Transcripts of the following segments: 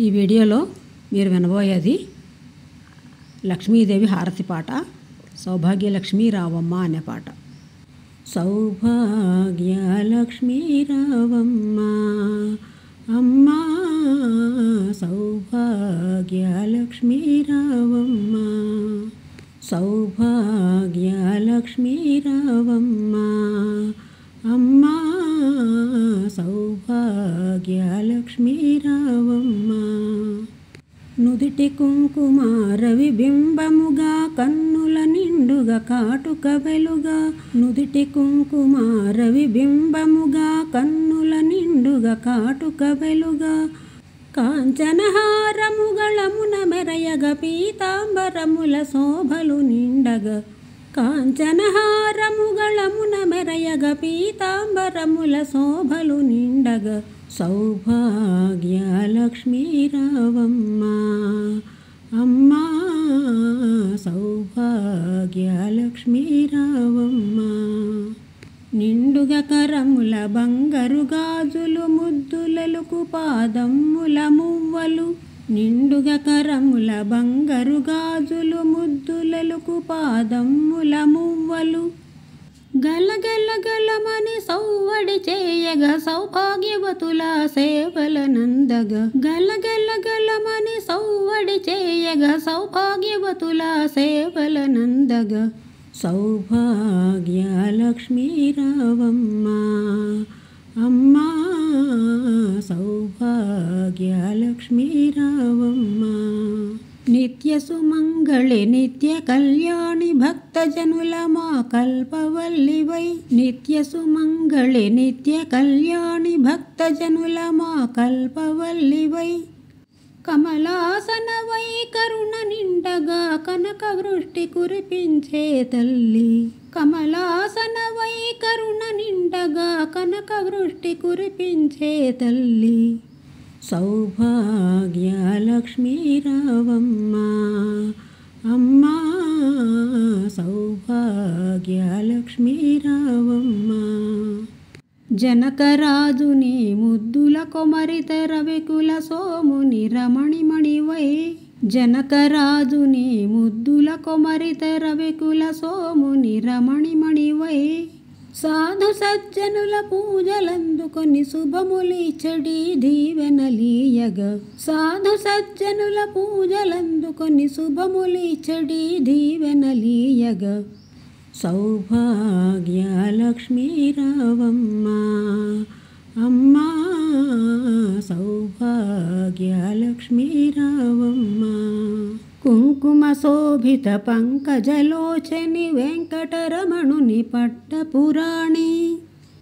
ఈ వీడియోలో మీరు వినబోయేది లక్ష్మీదేవి హారతి పాట సౌభాగ్యలక్ష్మీ రావమ్మ అనే పాట. సౌభాగ్యలక్ష్మీ రావమ్మ అమ్మా, సౌభాగ్యలక్ష్మీ రావమ్మ, సౌభాగ్యలక్ష్మీ రావమ్మ అమ్మా, సౌభాగ్యలక్ష్మీ రావమ్మ. నుదిటి కుంకుమ రవి బింబముగా కన్నుల నిండుగా కాటుక వెలుగా, నుదిటి కుంకుమ రవి బింబముగా కన్నుల నిండుగా కాటుక వెలుగా, కాంచనహారముగళమున మెరయగ పీతాంబరముల శోభలు నిండగా, కాంచనహారముగళమున మెరయగ పీతాంబరముల శోభలు నిండగా, సౌభాగ్యలక్ష్మీ రావమ్మ అమ్మా, సౌభాగ్యలక్ష్మీ రావమ్మ. నిండుగా కరముల బంగారు గాజులు ముద్దులలకు పాదమ్ముల మువ్వలు, నిండుగా కరముల బంగారు గాజులు ముద్దులలకు పాదమ్ముల మువ్వలు, గలగల గలమని సౌవడి చేయగా సౌభాగ్యవతుల సేవల నందగా, గలగల గలమని సౌవడి చేయగా సౌభాగ్యవతుల సేవల నందగా, సౌభాగ్యలక్ష్మీ రావమ్మ అమ్మా, సౌభాగ్యలక్ష్మీ రావమ్మ. నిత్య సుమంగళి నిత్య కళ్యాణి భక్తజనుల మా కల్పవల్లివై, నిత్య సుమంగళి నిత్య కళ్యాణి భక్తజనుల మా కల్పవల్లివై, కమలాసనవై కరుణ నిండగా కనక వృష్టి కురిపించే తల్లి, కమలాసనవై కరుణ నిండగా కనక వృష్టి కురిపించే తల్లి, సౌభాగ్యలక్ష్మీ రావమ్మ అమ్మా, సౌభాగ్యలక్ష్మీ రావమ్మ. జనకరాజుని ముద్దుల కొమరిత రవికుల సోముని రమణిమణివై, జనకరాజుని ముద్దుల కొమరిత రవికుల సోముని రమణిమణివై, సాధు సజ్జనుల పూజలందుకొని శుభములిచ్చడి దీవెనలీయగా, సాధు సజ్జనుల పూజలందుకొని శుభములిచ్చడి దీవెనలీయగా, సౌభాగ్యలక్ష్మీ రావమ్మ అమ్మా, సౌభాగ్యలక్ష్మీ రావమ్మ. కుంకుమ శోభిత పంకజలోచని వెంకటరమణుని పట్టపురాణి,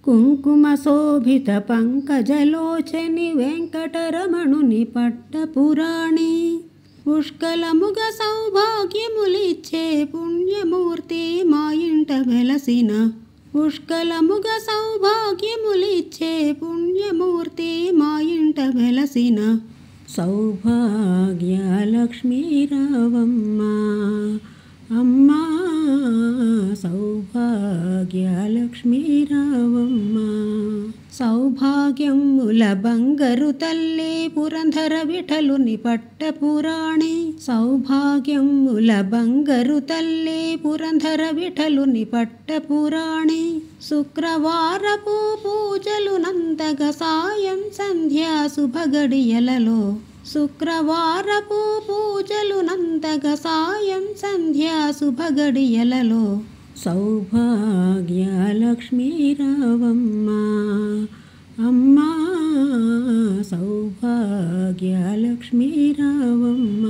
కుంకుమ శోభిత పంకజలోచని వెంకటరమణుని పట్టపురాణి, పుష్కలముగ సౌభాగ్యములిచ్చే పుణ్యమూర్తి మా ఇంట వెలసిన, పుష్కలముగ సౌభాగ్యములిచ్చే పుణ్యమూర్తి మా ఇంట వెలసిన, సౌభాగ్యలక్ష్మీ రావమ్మ అమ్మా, సౌభాగ్యలక్ష్మీ రావమ్మ. సౌభాగ్యముల బంగారు తల్లి పురంధర విఠలుని పట్టపురాణి, సౌభాగ్యముల బంగారు తల్లి పురంధర విఠలుని పట్టపురాణి, శుక్రవారపు పూజలు నందగా సాయం సంధ్యా శుభగడియలలో, శుక్రవారపు పూజలు నందగా సాయం సంధ్యా శుభగడియలలో, సౌభాగ్యలక్ష్మీ రావమ్మ అమ్మా, సౌభాగ్యలక్ష్మీ రావమ్మ,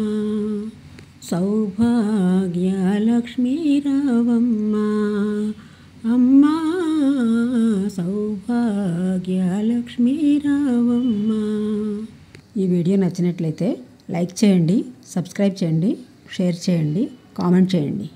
సౌభాగ్యలక్ష్మీ రావమ్మ అమ్మా, సౌభాగ్యలక్ష్మీ రావమ్మ. ఈ వీడియో నచ్చినట్లయితే లైక్ చేయండి, సబ్స్క్రైబ్ చేయండి, షేర్ చేయండి, కామెంట్ చేయండి.